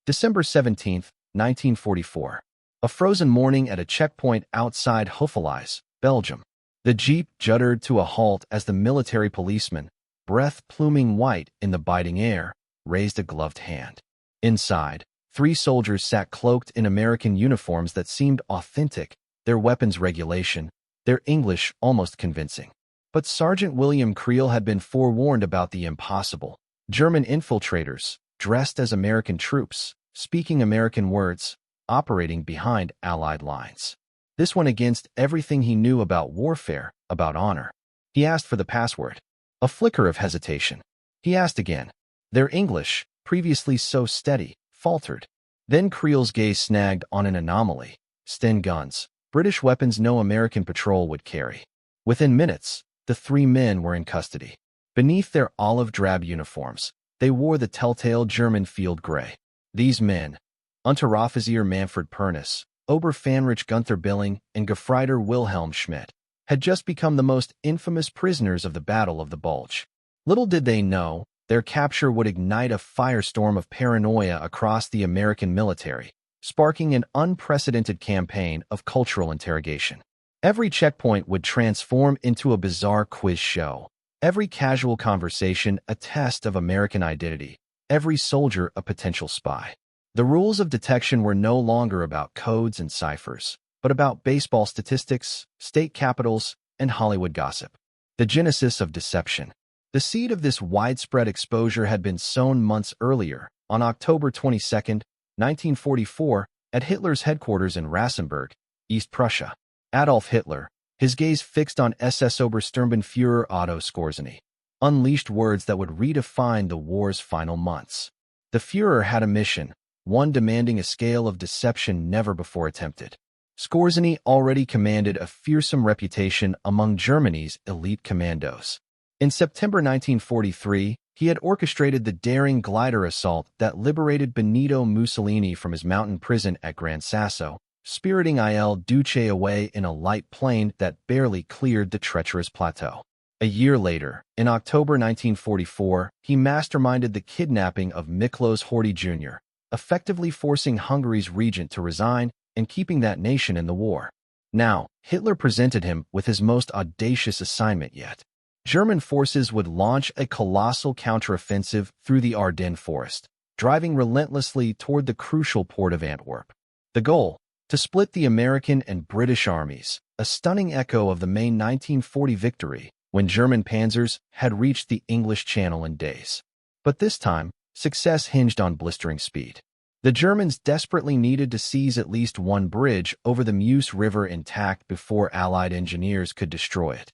December 17, 1944. A frozen morning at a checkpoint outside Houffalize, Belgium. The jeep juddered to a halt as the military policeman, breath pluming white in the biting air, raised a gloved hand. Inside, 3 soldiers sat cloaked in American uniforms that seemed authentic, their weapons regulation, their English almost convincing. But Sergeant William Creel had been forewarned about the impossible. German infiltrators, dressed as American troops, speaking American words, operating behind Allied lines. This went against everything he knew about warfare, about honor. He asked for the password. A flicker of hesitation. He asked again. Their English, previously so steady, faltered. Then Creel's gaze snagged on an anomaly. Sten guns, British weapons no American patrol would carry. Within minutes, the 3 men were in custody. Beneath their olive drab uniforms, they wore the telltale German field gray. These men, Unteroffizier Manfred Pernis, Oberfähnrich Gunther Billing, and Gefreiter Wilhelm Schmidt, had just become the most infamous prisoners of the Battle of the Bulge. Little did they know, their capture would ignite a firestorm of paranoia across the American military, sparking an unprecedented campaign of cultural interrogation. Every checkpoint would transform into a bizarre quiz show, every casual conversation a test of American identity, every soldier a potential spy. The rules of detection were no longer about codes and ciphers, but about baseball statistics, state capitals, and Hollywood gossip. The genesis of deception. The seed of this widespread exposure had been sown months earlier, on October 22, 1944, at Hitler's headquarters in Rassenburg, East Prussia. Adolf Hitler, his gaze fixed on SS Obersturmbannführer Otto Skorzeny, unleashed words that would redefine the war's final months. The Führer had a mission, one demanding a scale of deception never before attempted. Skorzeny already commanded a fearsome reputation among Germany's elite commandos. In September 1943, he had orchestrated the daring glider assault that liberated Benito Mussolini from his mountain prison at Gran Sasso, spiriting Il Duce away in a light plane that barely cleared the treacherous plateau. A year later, in October 1944, he masterminded the kidnapping of Miklos Horthy Jr., effectively forcing Hungary's regent to resign and keeping that nation in the war. Now, Hitler presented him with his most audacious assignment yet. German forces would launch a colossal counteroffensive through the Ardennes forest, driving relentlessly toward the crucial port of Antwerp. The goal? To split the American and British armies, a stunning echo of the May 1940 victory, when German panzers had reached the English Channel in days. But this time, success hinged on blistering speed. The Germans desperately needed to seize at least one bridge over the Meuse River intact before Allied engineers could destroy it.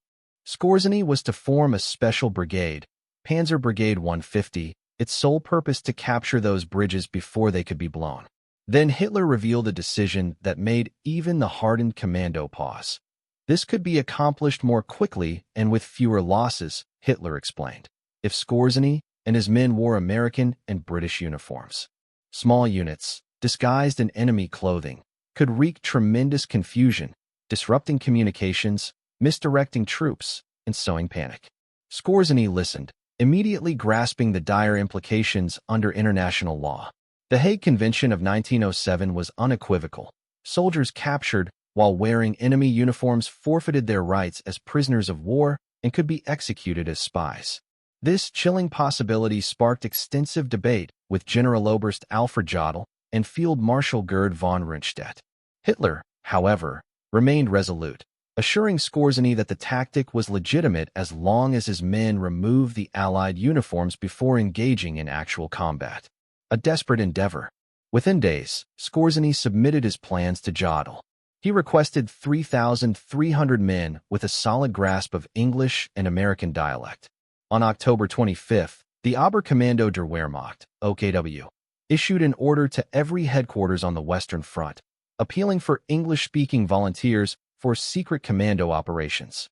Skorzeny was to form a special brigade, Panzer Brigade 150, its sole purpose to capture those bridges before they could be blown. Then Hitler revealed a decision that made even the hardened commando pause. This could be accomplished more quickly and with fewer losses, Hitler explained, if Skorzeny and his men wore American and British uniforms. Small units, disguised in enemy clothing, could wreak tremendous confusion, disrupting communications, misdirecting troops, and sowing panic. Skorzeny listened, immediately grasping the dire implications under international law. The Hague Convention of 1907 was unequivocal. Soldiers captured while wearing enemy uniforms forfeited their rights as prisoners of war and could be executed as spies. This chilling possibility sparked extensive debate with Generaloberst Alfred Jodl and Field Marshal Gerd von Rundstedt. Hitler, however, remained resolute, assuring Skorzeny that the tactic was legitimate as long as his men removed the Allied uniforms before engaging in actual combat. A desperate endeavor. Within days, Skorzeny submitted his plans to Jodl. He requested 3,300 men with a solid grasp of English and American dialect. On October 25th, the Oberkommando der Wehrmacht, OKW, issued an order to every headquarters on the Western Front, appealing for English-speaking volunteers for secret commando operations.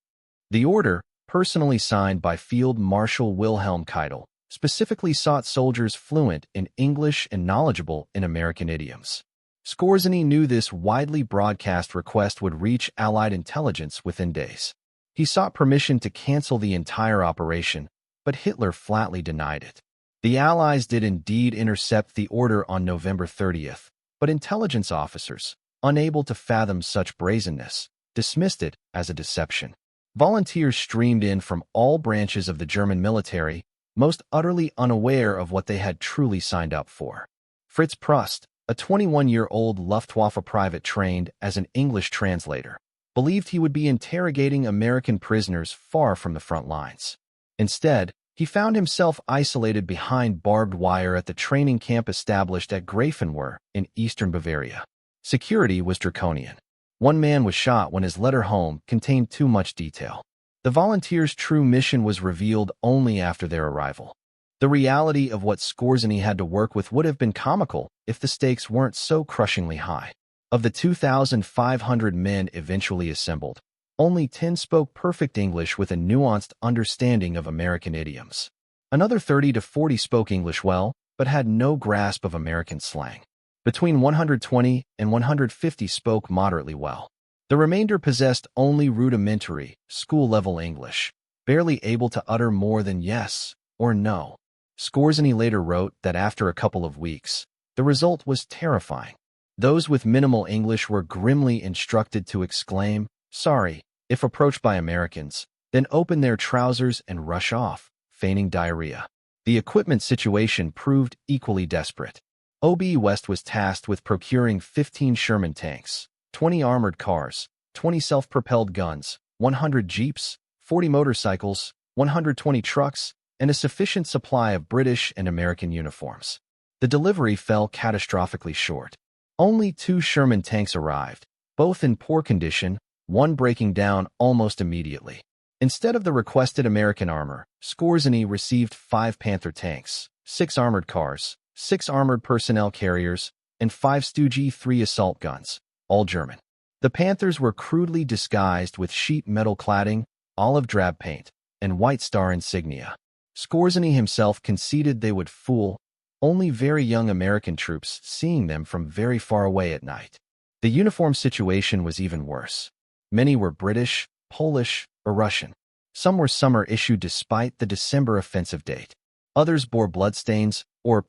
The order, personally signed by Field Marshal Wilhelm Keitel, specifically sought soldiers fluent in English and knowledgeable in American idioms. Skorzeny knew this widely broadcast request would reach Allied intelligence within days. He sought permission to cancel the entire operation, but Hitler flatly denied it. The Allies did indeed intercept the order on November 30th, but intelligence officers, unable to fathom such brazenness, dismissed it as a deception. Volunteers streamed in from all branches of the German military, most utterly unaware of what they had truly signed up for. Fritz Prust, a 21-year-old Luftwaffe private trained as an English translator, believed he would be interrogating American prisoners far from the front lines. Instead, he found himself isolated behind barbed wire at the training camp established at Greif in eastern Bavaria. Security was draconian. One man was shot when his letter home contained too much detail. The volunteers' true mission was revealed only after their arrival. The reality of what Skorzeny had to work with would have been comical if the stakes weren't so crushingly high. Of the 2,500 men eventually assembled, only 10 spoke perfect English with a nuanced understanding of American idioms. Another 30 to 40 spoke English well, but had no grasp of American slang. Between 120 and 150 spoke moderately well. The remainder possessed only rudimentary, school-level English, barely able to utter more than yes or no. Skorzeny later wrote that after a couple of weeks, the result was terrifying. Those with minimal English were grimly instructed to exclaim, "Sorry," if approached by Americans, then open their trousers and rush off, feigning diarrhea. The equipment situation proved equally desperate. OB West was tasked with procuring 15 Sherman tanks, 20 armored cars, 20 self-propelled guns, 100 jeeps, 40 motorcycles, 120 trucks, and a sufficient supply of British and American uniforms. The delivery fell catastrophically short. Only 2 Sherman tanks arrived, both in poor condition, one breaking down almost immediately. Instead of the requested American armor, Skorzeny received 5 Panther tanks, 6 armored cars, 6 armored personnel carriers, and 5 Stu-G3 assault guns, all German. The Panthers were crudely disguised with sheet metal cladding, olive drab paint, and White Star insignia. Skorzeny himself conceded they would fool only very young American troops seeing them from very far away at night. The uniform situation was even worse. Many were British, Polish, or Russian. Some were summer issue despite the December offensive date. Others bore bloodstains, or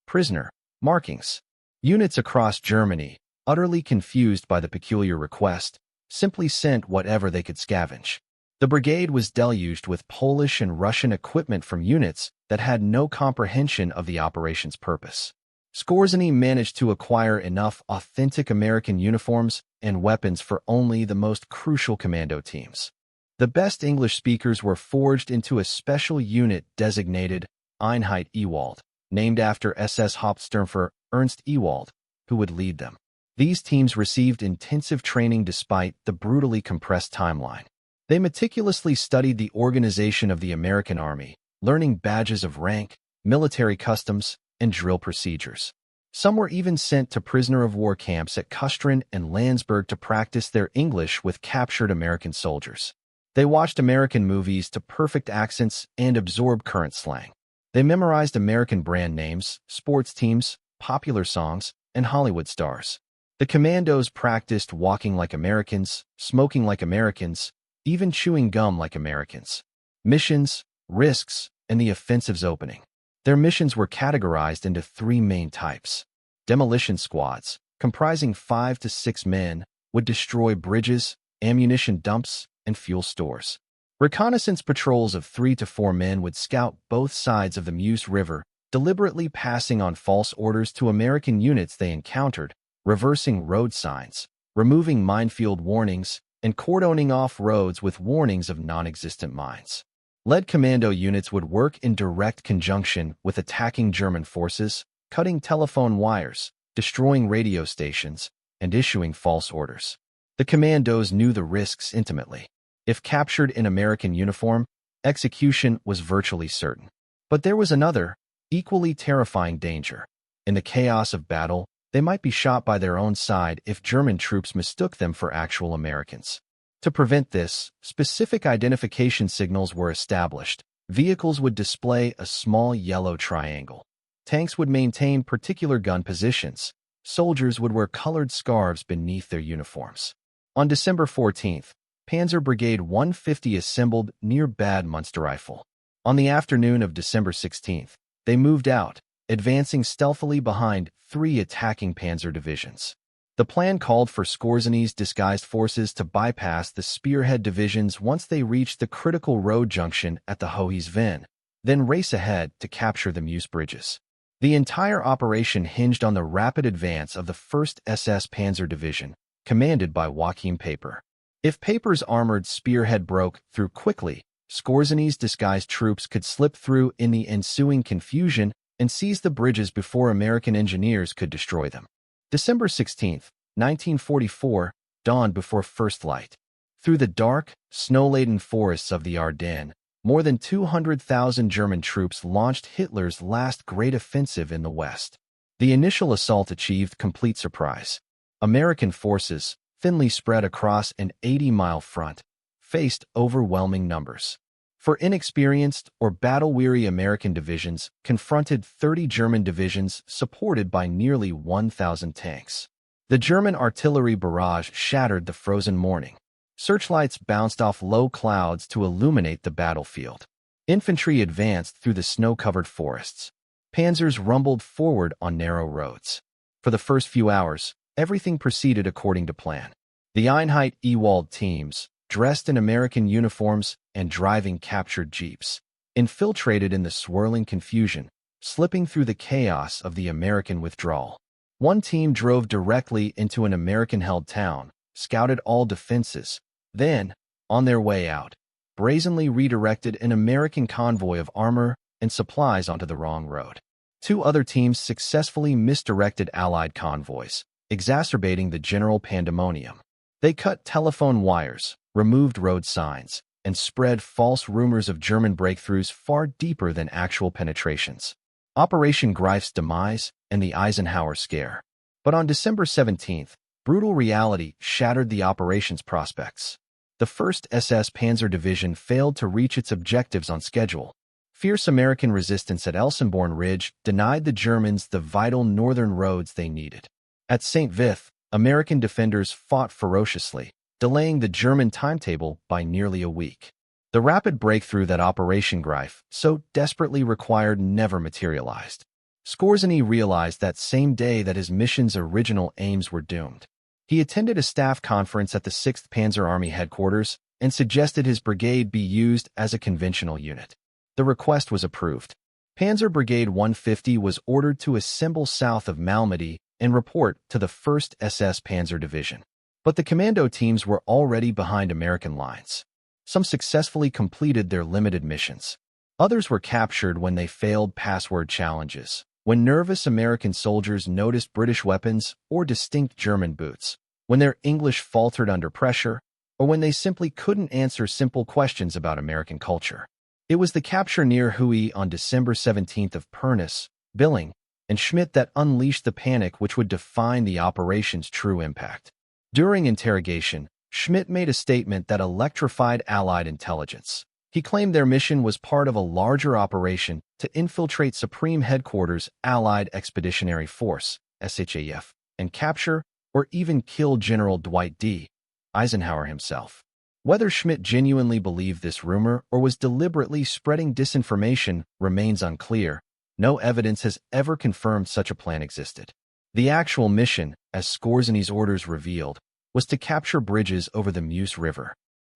prisoner, markings. Units across Germany, utterly confused by the peculiar request, simply sent whatever they could scavenge. The brigade was deluged with Polish and Russian equipment from units that had no comprehension of the operation's purpose. Skorzeny managed to acquire enough authentic American uniforms and weapons for only the most crucial commando teams. The best English speakers were forged into a special unit designated Einheit Ewald, named after SS Hauptsturmführer Ernst Ewald, who would lead them. These teams received intensive training despite the brutally compressed timeline. They meticulously studied the organization of the American Army, learning badges of rank, military customs, and drill procedures. Some were even sent to prisoner-of-war camps at Kustrin and Landsberg to practice their English with captured American soldiers. They watched American movies to perfect accents and absorbed current slang. They memorized American brand names, sports teams, popular songs, and Hollywood stars. The commandos practiced walking like Americans, smoking like Americans, even chewing gum like Americans. Missions, risks, and the offensive's opening. Their missions were categorized into 3 main types. Demolition squads, comprising 5 to 6 men, would destroy bridges, ammunition dumps, and fuel stores. Reconnaissance patrols of 3 to 4 men would scout both sides of the Meuse River, deliberately passing on false orders to American units they encountered, reversing road signs, removing minefield warnings, and cordoning off roads with warnings of non-existent mines. Lead commando units would work in direct conjunction with attacking German forces, cutting telephone wires, destroying radio stations, and issuing false orders. The commandos knew the risks intimately. If captured in American uniform, execution was virtually certain. But there was another, equally terrifying danger. In the chaos of battle, they might be shot by their own side if German troops mistook them for actual Americans. To prevent this, specific identification signals were established. Vehicles would display a small yellow triangle. Tanks would maintain particular gun positions. Soldiers would wear colored scarves beneath their uniforms. On December 14th, Panzer Brigade 150 assembled near Bad Münstereifel. On the afternoon of December 16th, They moved out, advancing stealthily behind 3 attacking panzer divisions. The plan called for Skorzny's disguised forces to bypass the spearhead divisions once they reached the critical road junction at the Hohes-Venn, then race ahead to capture the Meuse bridges. The entire operation hinged on the rapid advance of the 1st SS Panzer Division, commanded by Joachim Paper. If Paper's armored spearhead broke through quickly, Skorzny's disguised troops could slip through in the ensuing confusion and seize the bridges before American engineers could destroy them. December 16, 1944, dawned before first light. Through the dark, snow-laden forests of the Ardennes, more than 200,000 German troops launched Hitler's last great offensive in the West. The initial assault achieved complete surprise. American forces, thinly spread across an 80-mile front, faced overwhelming numbers. For inexperienced or battle-weary American divisions confronted 30 German divisions supported by nearly 1,000 tanks. The German artillery barrage shattered the frozen morning. Searchlights bounced off low clouds to illuminate the battlefield. Infantry advanced through the snow-covered forests. Panzers rumbled forward on narrow roads. For the first few hours, everything proceeded according to plan. The Einheit-Ewald teams, dressed in American uniforms and driving captured jeeps, infiltrated in the swirling confusion, slipping through the chaos of the American withdrawal. One team drove directly into an American-held town, scouted all defenses, then, on their way out, brazenly redirected an American convoy of armor and supplies onto the wrong road. 2 other teams successfully misdirected Allied convoys, exacerbating the general pandemonium. They cut telephone wires, removed road signs, and spread false rumors of German breakthroughs far deeper than actual penetrations. Operation Greif's demise and the Eisenhower scare. But on December 17th, brutal reality shattered the operation's prospects. The 1st SS Panzer Division failed to reach its objectives on schedule. Fierce American resistance at Elsenborn Ridge denied the Germans the vital northern roads they needed. At St. Vith, American defenders fought ferociously, delaying the German timetable by nearly a week. The rapid breakthrough that Operation Greif so desperately required never materialized. Skorzny realized that same day that his mission's original aims were doomed. He attended a staff conference at the 6th Panzer Army headquarters and suggested his brigade be used as a conventional unit. The request was approved. Panzer Brigade 150 was ordered to assemble south of Malmedy and report to the 1st SS Panzer Division. But the commando teams were already behind American lines. Some successfully completed their limited missions. Others were captured when they failed password challenges, when nervous American soldiers noticed British weapons or distinct German boots, when their English faltered under pressure, or when they simply couldn't answer simple questions about American culture. It was the capture near Huy on December 17th of Pernis, Billing, and Schmidt that unleashed the panic which would define the operation's true impact. During interrogation, Schmidt made a statement that electrified Allied intelligence. He claimed their mission was part of a larger operation to infiltrate Supreme Headquarters Allied Expeditionary Force, SHAF, and capture or even kill General Dwight D. Eisenhower himself. Whether Schmidt genuinely believed this rumor or was deliberately spreading disinformation remains unclear. No evidence has ever confirmed such a plan existed. The actual mission, as Skorzny's orders revealed, was to capture bridges over the Meuse River.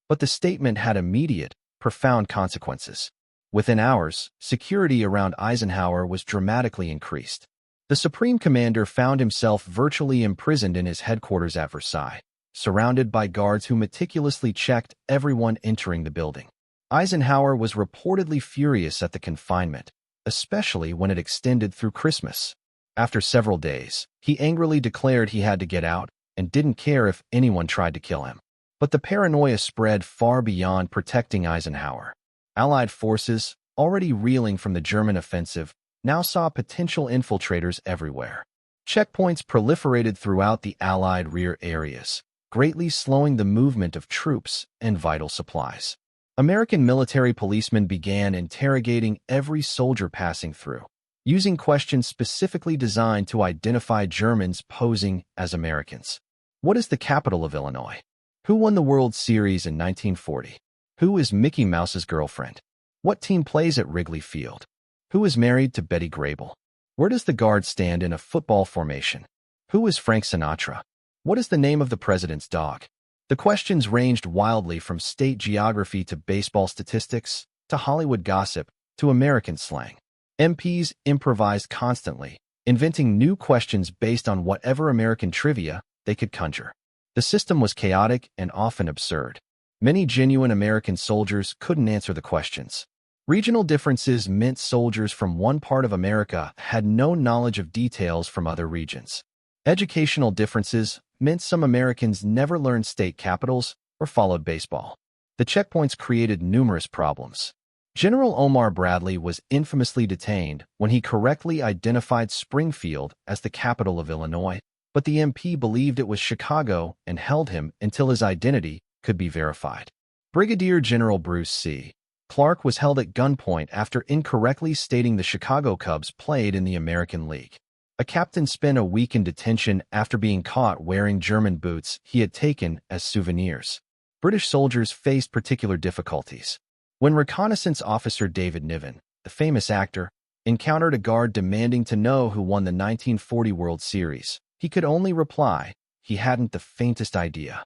But the statement had immediate, profound consequences. Within hours, security around Eisenhower was dramatically increased. The Supreme Commander found himself virtually imprisoned in his headquarters at Versailles, surrounded by guards who meticulously checked everyone entering the building. Eisenhower was reportedly furious at the confinement, especially when it extended through Christmas. After several days, he angrily declared he had to get out and didn't care if anyone tried to kill him. But the paranoia spread far beyond protecting Eisenhower. Allied forces, already reeling from the German offensive, now saw potential infiltrators everywhere. Checkpoints proliferated throughout the Allied rear areas, greatly slowing the movement of troops and vital supplies. American military policemen began interrogating every soldier passing through, using questions specifically designed to identify Germans posing as Americans. What is the capital of Illinois? Who won the World Series in 1940? Who is Mickey Mouse's girlfriend? What team plays at Wrigley Field? Who is married to Betty Grable? Where does the guard stand in a football formation? Who is Frank Sinatra? What is the name of the president's dog? The questions ranged wildly from state geography to baseball statistics, to Hollywood gossip, to American slang. MPs improvised constantly, inventing new questions based on whatever American trivia they could conjure. The system was chaotic and often absurd. Many genuine American soldiers couldn't answer the questions. Regional differences meant soldiers from one part of America had no knowledge of details from other regions. Educational differences meant some Americans never learned state capitals or followed baseball. The checkpoints created numerous problems. General Omar Bradley was infamously detained when he correctly identified Springfield as the capital of Illinois, but the MP believed it was Chicago and held him until his identity could be verified. Brigadier General Bruce C. Clark was held at gunpoint after incorrectly stating the Chicago Cubs played in the American League. A captain spent a week in detention after being caught wearing German boots he had taken as souvenirs. British soldiers faced particular difficulties. When reconnaissance officer David Niven, the famous actor, encountered a guard demanding to know who won the 1940 World Series, he could only reply, he hadn't the faintest idea.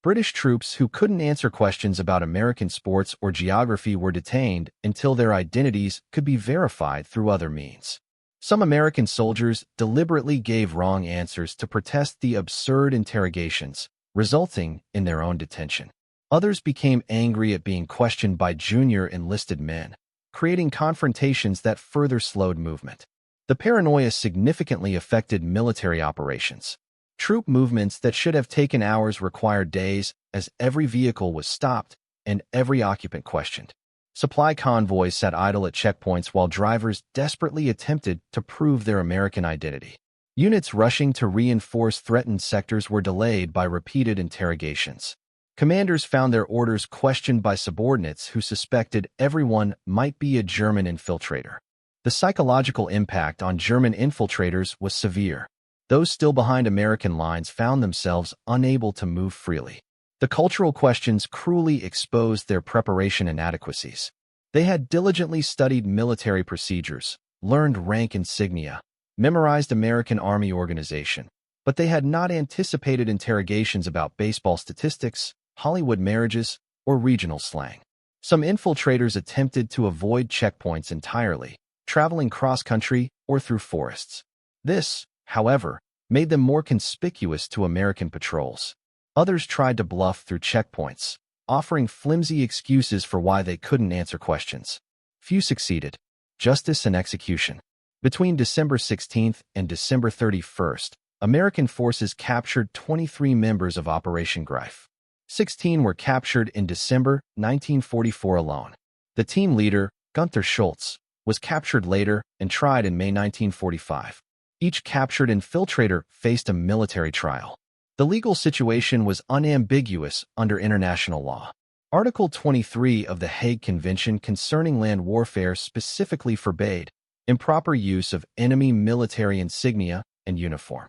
British troops who couldn't answer questions about American sports or geography were detained until their identities could be verified through other means. Some American soldiers deliberately gave wrong answers to protest the absurd interrogations, resulting in their own detention. Others became angry at being questioned by junior enlisted men, creating confrontations that further slowed movement. The paranoia significantly affected military operations. Troop movements that should have taken hours required days, as every vehicle was stopped and every occupant questioned. Supply convoys sat idle at checkpoints while drivers desperately attempted to prove their American identity. Units rushing to reinforce threatened sectors were delayed by repeated interrogations. Commanders found their orders questioned by subordinates who suspected everyone might be a German infiltrator. The psychological impact on German infiltrators was severe. Those still behind American lines found themselves unable to move freely. The cultural questions cruelly exposed their preparation inadequacies. They had diligently studied military procedures, learned rank insignia, memorized American Army organization, but they had not anticipated interrogations about baseball statistics, Hollywood marriages, or regional slang. Some infiltrators attempted to avoid checkpoints entirely, traveling cross-country or through forests. This, however, made them more conspicuous to American patrols. Others tried to bluff through checkpoints, offering flimsy excuses for why they couldn't answer questions. Few succeeded. Justice and execution. Between December 16th and December 31st, American forces captured 23 members of Operation Greif. 16 were captured in December 1944 alone. The team leader, Gunther Schultz, was captured later and tried in May 1945. Each captured infiltrator faced a military trial. The legal situation was unambiguous under international law. Article 23 of the Hague Convention concerning land warfare specifically forbade improper use of enemy military insignia and uniform.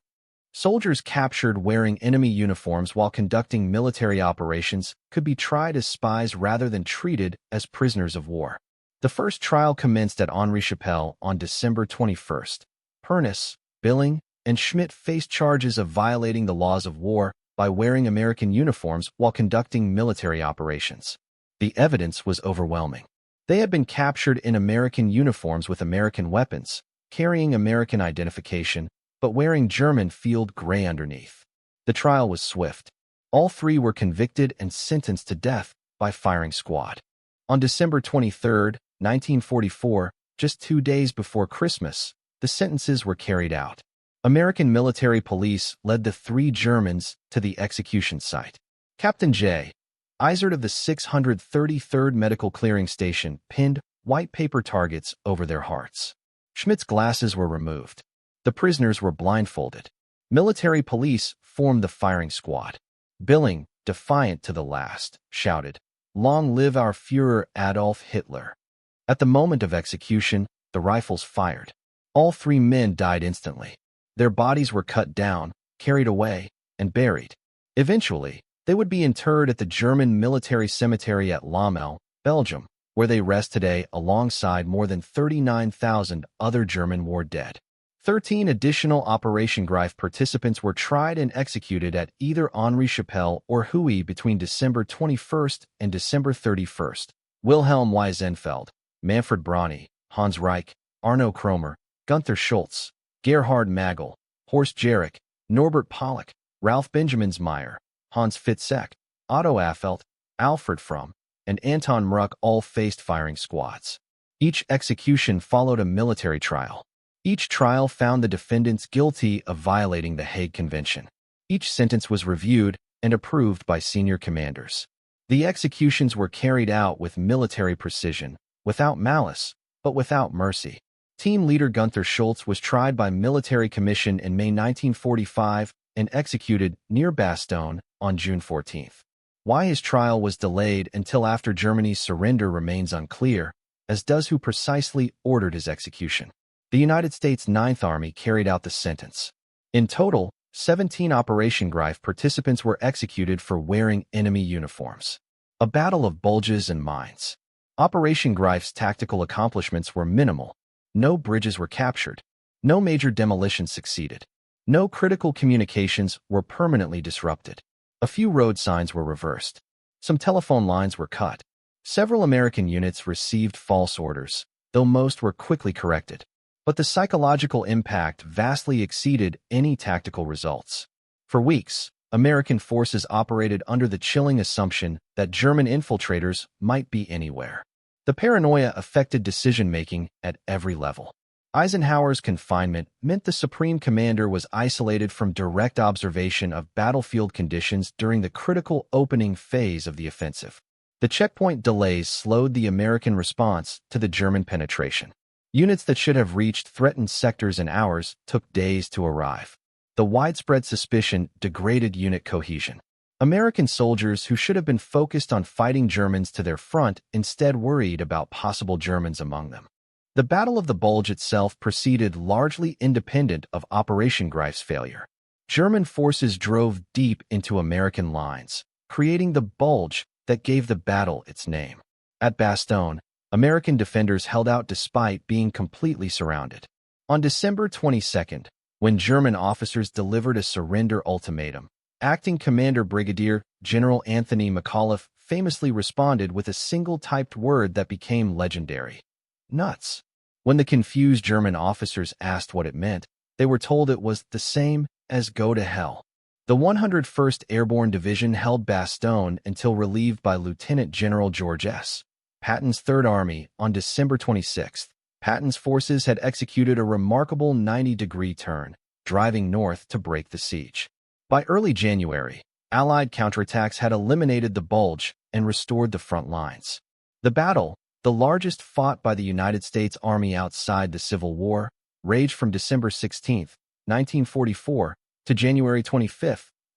Soldiers captured wearing enemy uniforms while conducting military operations could be tried as spies rather than treated as prisoners of war. The first trial commenced at Henri-Chapelle on December 21st. Pernis, Billing, and Schmidt faced charges of violating the laws of war by wearing American uniforms while conducting military operations. The evidence was overwhelming. They had been captured in American uniforms with American weapons, carrying American identification, but wearing German field gray underneath. The trial was swift. All three were convicted and sentenced to death by firing squad. On December 23, 1944, just 2 days before Christmas, the sentences were carried out. American military police led the 3 Germans to the execution site. Captain J. Izard of the 633rd Medical Clearing Station pinned white paper targets over their hearts. Schmidt's glasses were removed. The prisoners were blindfolded. Military police formed the firing squad. Billing, defiant to the last, shouted, "Long live our Führer Adolf Hitler." At the moment of execution, the rifles fired. All 3 men died instantly. Their bodies were cut down, carried away, and buried. Eventually, they would be interred at the German military cemetery at Lommel, Belgium, where they rest today alongside more than 39,000 other German war dead. 13 additional Operation Greif participants were tried and executed at either Henri-Chapelle or Huy between December 21st and December 31st. Wilhelm Weisenfeld, Manfred Brauny, Hans Reich, Arno Kromer, Gunther Schultz, Gerhard Magel, Horst Jarek, Norbert Pollack, Ralph Benjaminsmeyer, Hans Fitzek, Otto Affelt, Alfred Fromm, and Anton Mruck all faced firing squads. Each execution followed a military trial. Each trial found the defendants guilty of violating the Hague Convention. Each sentence was reviewed and approved by senior commanders. The executions were carried out with military precision, without malice, but without mercy. Team leader Gunther Schultz was tried by military commission in May 1945 and executed near Bastogne on June 14. Why his trial was delayed until after Germany's surrender remains unclear, as does who precisely ordered his execution. The United States Ninth Army carried out the sentence. In total, 17 Operation Greif participants were executed for wearing enemy uniforms. A battle of bulges and mines. Operation Greif's tactical accomplishments were minimal. No bridges were captured. No major demolitions succeeded. No critical communications were permanently disrupted. A few road signs were reversed. Some telephone lines were cut. Several American units received false orders, though most were quickly corrected. But the psychological impact vastly exceeded any tactical results. For weeks, American forces operated under the chilling assumption that German infiltrators might be anywhere. The paranoia affected decision-making at every level. Eisenhower's confinement meant the Supreme Commander was isolated from direct observation of battlefield conditions during the critical opening phase of the offensive. The checkpoint delays slowed the American response to the German penetration. Units that should have reached threatened sectors in hours took days to arrive. The widespread suspicion degraded unit cohesion. American soldiers who should have been focused on fighting Germans to their front instead worried about possible Germans among them. The Battle of the Bulge itself proceeded largely independent of Operation Greif's failure. German forces drove deep into American lines, creating the bulge that gave the battle its name. At Bastogne, American defenders held out despite being completely surrounded. On December 22nd, when German officers delivered a surrender ultimatum, Acting Commander Brigadier General Anthony McAuliffe famously responded with a single typed word that became legendary: nuts. When the confused German officers asked what it meant, they were told it was the same as go to hell. The 101st Airborne Division held Bastogne until relieved by Lieutenant General George S. Patton's Third Army on December 26th. Patton's forces had executed a remarkable 90-degree turn, driving north to break the siege. By early January, Allied counterattacks had eliminated the bulge and restored the front lines. The battle, the largest fought by the United States Army outside the Civil War, raged from December 16, 1944, to January 25,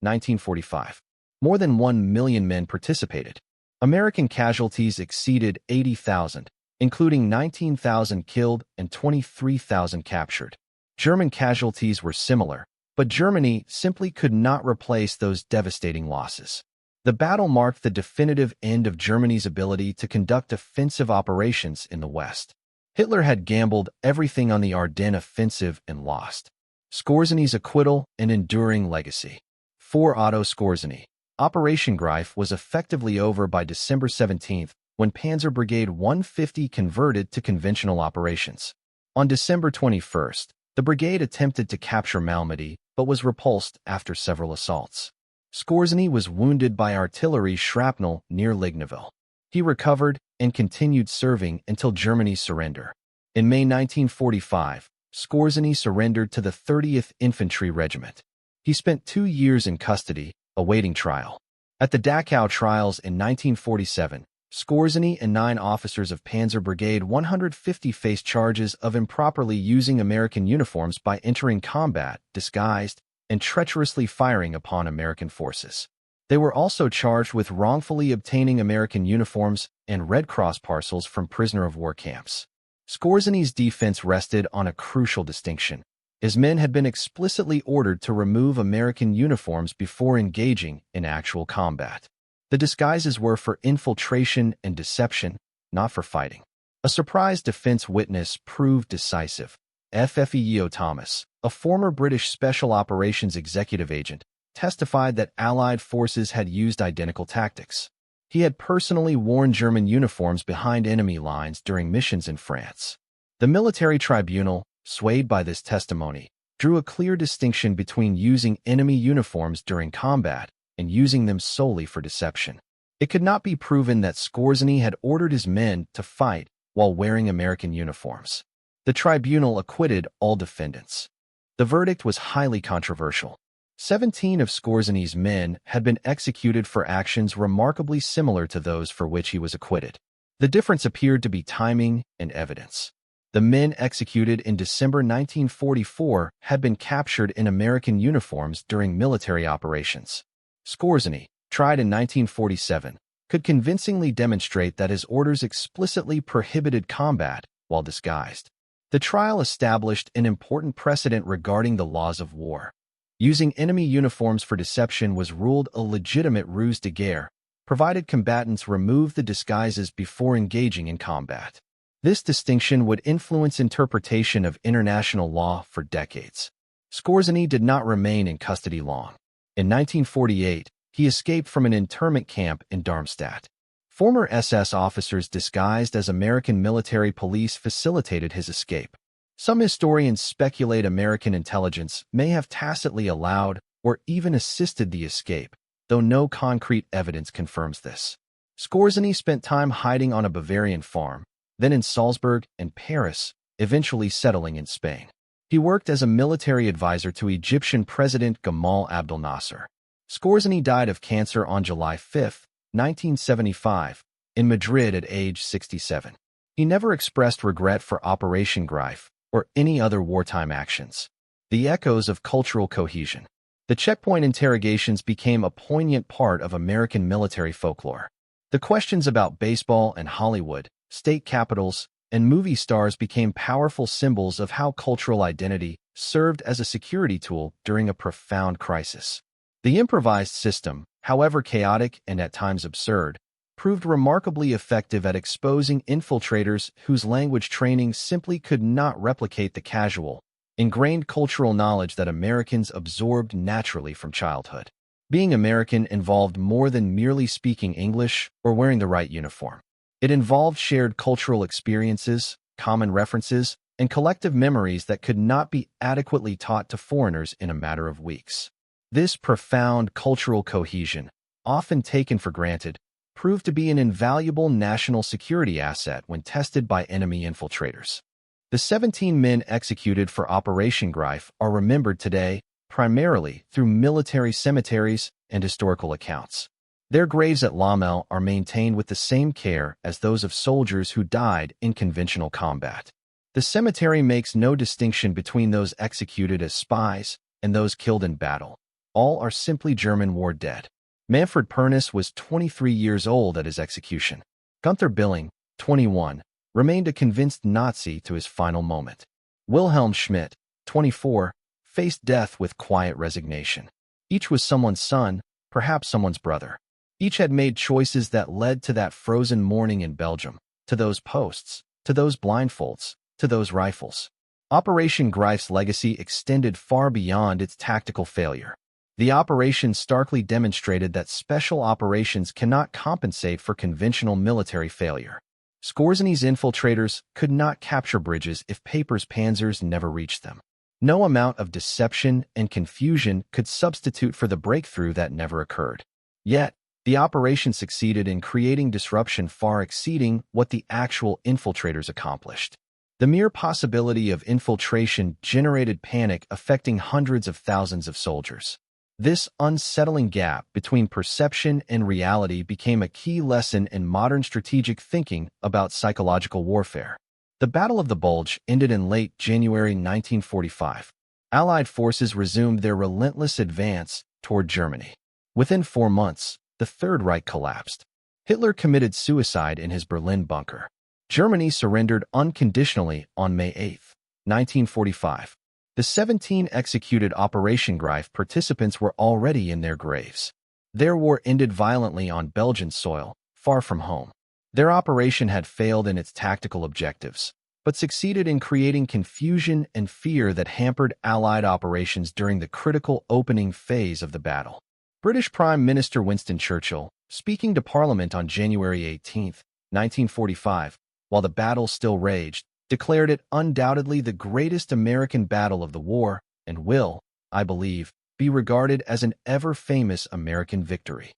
1945. More than 1 million men participated. American casualties exceeded 80,000, including 19,000 killed and 23,000 captured. German casualties were similar, but Germany simply could not replace those devastating losses. The battle marked the definitive end of Germany's ability to conduct offensive operations in the West. Hitler had gambled everything on the Ardennes offensive and lost. Skorzeny's acquittal, an enduring legacy. For Otto Skorzeny, Operation Greif was effectively over by December 17, when Panzer Brigade 150 converted to conventional operations. On December 21, the brigade attempted to capture Malmedy, but was repulsed after several assaults. Skorzeny was wounded by artillery shrapnel near Ligneville. He recovered and continued serving until Germany's surrender. In May 1945, Skorzeny surrendered to the 30th Infantry Regiment. He spent 2 years in custody, awaiting trial. At the Dachau trials in 1947, Skorzeny and 9 officers of Panzer Brigade 150 faced charges of improperly using American uniforms by entering combat, disguised, and treacherously firing upon American forces. They were also charged with wrongfully obtaining American uniforms and Red Cross parcels from prisoner-of-war camps. Skorzeny's defense rested on a crucial distinction. His men had been explicitly ordered to remove American uniforms before engaging in actual combat. The disguises were for infiltration and deception, not for fighting. A surprise defense witness proved decisive. FFEO Thomas, a former British Special Operations executive agent, testified that Allied forces had used identical tactics. He had personally worn German uniforms behind enemy lines during missions in France. The military tribunal, swayed by this testimony, drew a clear distinction between using enemy uniforms during combat and using them solely for deception. It could not be proven that Skorzeny had ordered his men to fight while wearing American uniforms. The tribunal acquitted all defendants. The verdict was highly controversial. 17 of Skorzeny's men had been executed for actions remarkably similar to those for which he was acquitted. The difference appeared to be timing and evidence. The men executed in December 1944 had been captured in American uniforms during military operations. Skorzeny, tried in 1947, could convincingly demonstrate that his orders explicitly prohibited combat while disguised. The trial established an important precedent regarding the laws of war. Using enemy uniforms for deception was ruled a legitimate ruse de guerre, provided combatants removed the disguises before engaging in combat. This distinction would influence interpretation of international law for decades. Skorzeny did not remain in custody long. In 1948, he escaped from an internment camp in Darmstadt. Former SS officers disguised as American military police facilitated his escape. Some historians speculate American intelligence may have tacitly allowed or even assisted the escape, though no concrete evidence confirms this. Skorzeny spent time hiding on a Bavarian farm, then in Salzburg and Paris, eventually settling in Spain. He worked as a military advisor to Egyptian President Gamal Abdel Nasser. Skorzeny died of cancer on July 5, 1975, in Madrid at age 67. He never expressed regret for Operation Greif or any other wartime actions. The echoes of cultural cohesion. The checkpoint interrogations became a poignant part of American military folklore. The questions about baseball and Hollywood, state capitals, and movie stars became powerful symbols of how cultural identity served as a security tool during a profound crisis. The improvised system, however chaotic and at times absurd, proved remarkably effective at exposing infiltrators whose language training simply could not replicate the casual, ingrained cultural knowledge that Americans absorbed naturally from childhood. Being American involved more than merely speaking English or wearing the right uniform. It involved shared cultural experiences, common references, and collective memories that could not be adequately taught to foreigners in a matter of weeks. This profound cultural cohesion, often taken for granted, proved to be an invaluable national security asset when tested by enemy infiltrators. The 17 men executed for Operation Greif are remembered today primarily through military cemeteries and historical accounts. Their graves at Lommel are maintained with the same care as those of soldiers who died in conventional combat. The cemetery makes no distinction between those executed as spies and those killed in battle. All are simply German war dead. Manfred Pernis was 23 years old at his execution. Gunther Billing, 21, remained a convinced Nazi to his final moment. Wilhelm Schmidt, 24, faced death with quiet resignation. Each was someone's son, perhaps someone's brother. Each had made choices that led to that frozen morning in Belgium, to those posts, to those blindfolds, to those rifles. Operation Greif's legacy extended far beyond its tactical failure. The operation starkly demonstrated that special operations cannot compensate for conventional military failure. Skorzeny's infiltrators could not capture bridges if Paper's panzers never reached them. No amount of deception and confusion could substitute for the breakthrough that never occurred. Yet, the operation succeeded in creating disruption far exceeding what the actual infiltrators accomplished. The mere possibility of infiltration generated panic affecting hundreds of thousands of soldiers. This unsettling gap between perception and reality became a key lesson in modern strategic thinking about psychological warfare. The Battle of the Bulge ended in late January 1945. Allied forces resumed their relentless advance toward Germany. Within 4 months, the Third Reich collapsed. Hitler committed suicide in his Berlin bunker. Germany surrendered unconditionally on May 8, 1945. The 17 executed Operation Greif participants were already in their graves. Their war ended violently on Belgian soil, far from home. Their operation had failed in its tactical objectives, but succeeded in creating confusion and fear that hampered Allied operations during the critical opening phase of the battle. British Prime Minister Winston Churchill, speaking to Parliament on January 18, 1945, while the battle still raged, declared it undoubtedly the greatest American battle of the war and will, I believe, be regarded as an ever-famous American victory.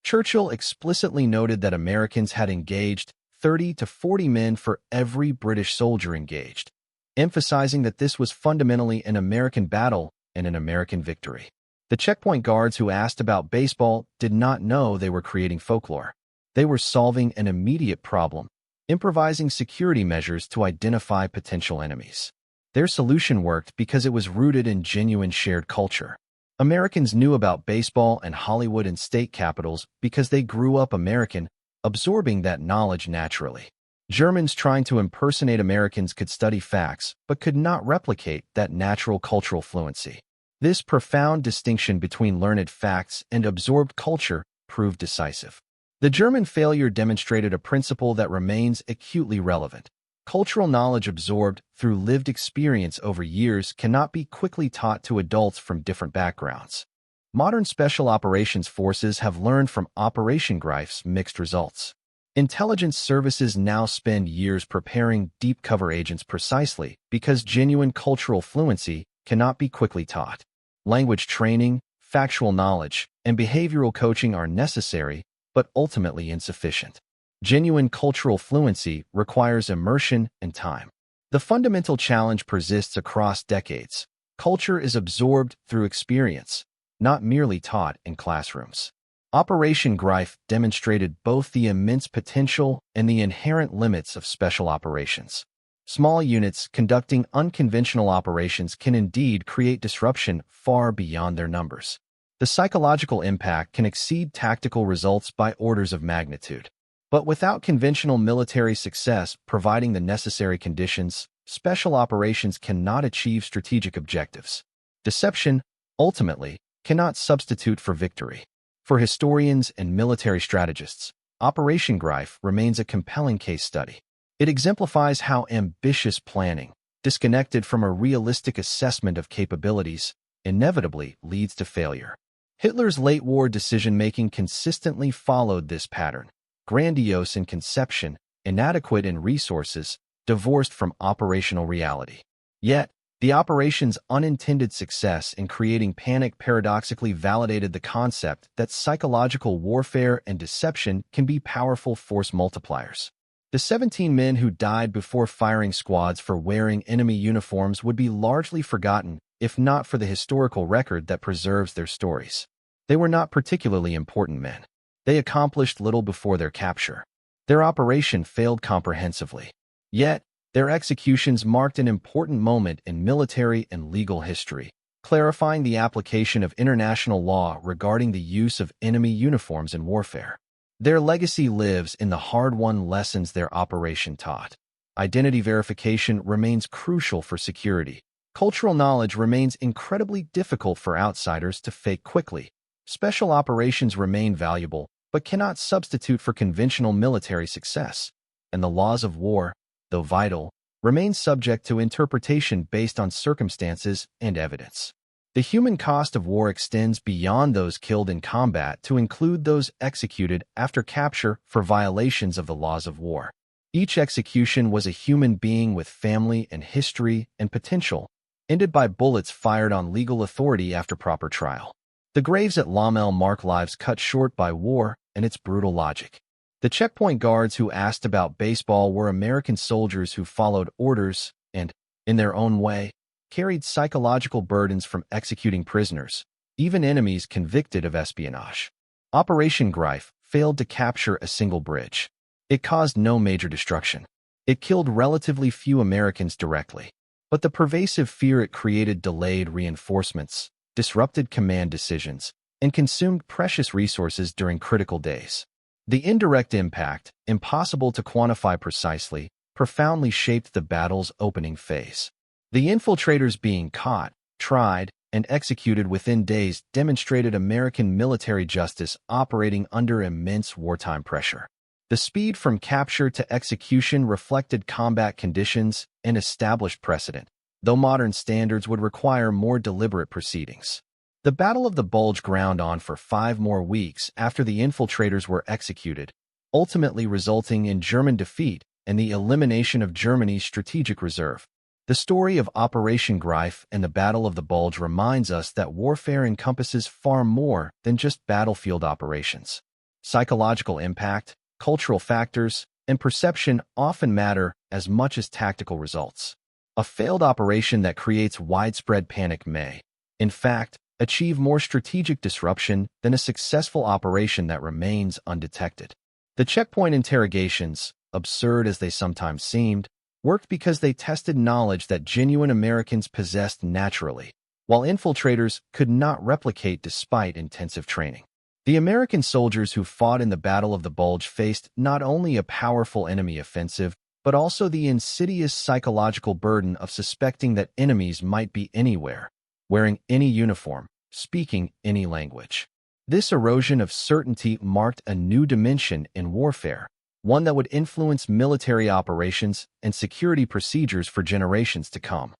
Churchill explicitly noted that Americans had engaged 30 to 40 men for every British soldier engaged, emphasizing that this was fundamentally an American battle and an American victory. The checkpoint guards who asked about baseball did not know they were creating folklore. They were solving an immediate problem, improvising security measures to identify potential enemies. Their solution worked because it was rooted in genuine shared culture. Americans knew about baseball and Hollywood and state capitals because they grew up American, absorbing that knowledge naturally. Germans trying to impersonate Americans could study facts, but could not replicate that natural cultural fluency. This profound distinction between learned facts and absorbed culture proved decisive. The German failure demonstrated a principle that remains acutely relevant. Cultural knowledge absorbed through lived experience over years cannot be quickly taught to adults from different backgrounds. Modern special operations forces have learned from Operation Greif's mixed results. Intelligence services now spend years preparing deep cover agents precisely because genuine cultural fluency cannot be quickly taught. Language training, factual knowledge, and behavioral coaching are necessary, but ultimately insufficient. Genuine cultural fluency requires immersion and time. The fundamental challenge persists across decades. Culture is absorbed through experience, not merely taught in classrooms. Operation Greif demonstrated both the immense potential and the inherent limits of special operations. Small units conducting unconventional operations can indeed create disruption far beyond their numbers. The psychological impact can exceed tactical results by orders of magnitude. But without conventional military success providing the necessary conditions, special operations cannot achieve strategic objectives. Deception, ultimately, cannot substitute for victory. For historians and military strategists, Operation Greif remains a compelling case study. It exemplifies how ambitious planning, disconnected from a realistic assessment of capabilities, inevitably leads to failure. Hitler's late-war decision-making consistently followed this pattern, grandiose in conception, inadequate in resources, divorced from operational reality. Yet, the operation's unintended success in creating panic paradoxically validated the concept that psychological warfare and deception can be powerful force multipliers. The 17 men who died before firing squads for wearing enemy uniforms would be largely forgotten if not for the historical record that preserves their stories. They were not particularly important men. They accomplished little before their capture. Their operation failed comprehensively. Yet, their executions marked an important moment in military and legal history, clarifying the application of international law regarding the use of enemy uniforms in warfare. Their legacy lives in the hard-won lessons their operation taught. Identity verification remains crucial for security. Cultural knowledge remains incredibly difficult for outsiders to fake quickly. Special operations remain valuable, but cannot substitute for conventional military success. And the laws of war, though vital, remain subject to interpretation based on circumstances and evidence. The human cost of war extends beyond those killed in combat to include those executed after capture for violations of the laws of war. Each execution was a human being with family and history and potential, ended by bullets fired on legal authority after proper trial. The graves at Lommel mark lives cut short by war and its brutal logic. The checkpoint guards who asked about baseball were American soldiers who followed orders and, in their own way, carried psychological burdens from executing prisoners, even enemies convicted of espionage. Operation Greif failed to capture a single bridge. It caused no major destruction. It killed relatively few Americans directly. But the pervasive fear it created delayed reinforcements, disrupted command decisions, and consumed precious resources during critical days. The indirect impact, impossible to quantify precisely, profoundly shaped the battle's opening phase. The infiltrators being caught, tried, and executed within days demonstrated American military justice operating under immense wartime pressure. The speed from capture to execution reflected combat conditions and established precedent, though modern standards would require more deliberate proceedings. The Battle of the Bulge ground on for 5 more weeks after the infiltrators were executed, ultimately resulting in German defeat and the elimination of Germany's strategic reserve. The story of Operation Greif and the Battle of the Bulge reminds us that warfare encompasses far more than just battlefield operations. Psychological impact, cultural factors, and perception often matter as much as tactical results. A failed operation that creates widespread panic may, in fact, achieve more strategic disruption than a successful operation that remains undetected. The checkpoint interrogations, absurd as they sometimes seemed, worked because they tested knowledge that genuine Americans possessed naturally, while infiltrators could not replicate despite intensive training. The American soldiers who fought in the Battle of the Bulge faced not only a powerful enemy offensive, but also the insidious psychological burden of suspecting that enemies might be anywhere, wearing any uniform, speaking any language. This erosion of certainty marked a new dimension in warfare, one that would influence military operations and security procedures for generations to come.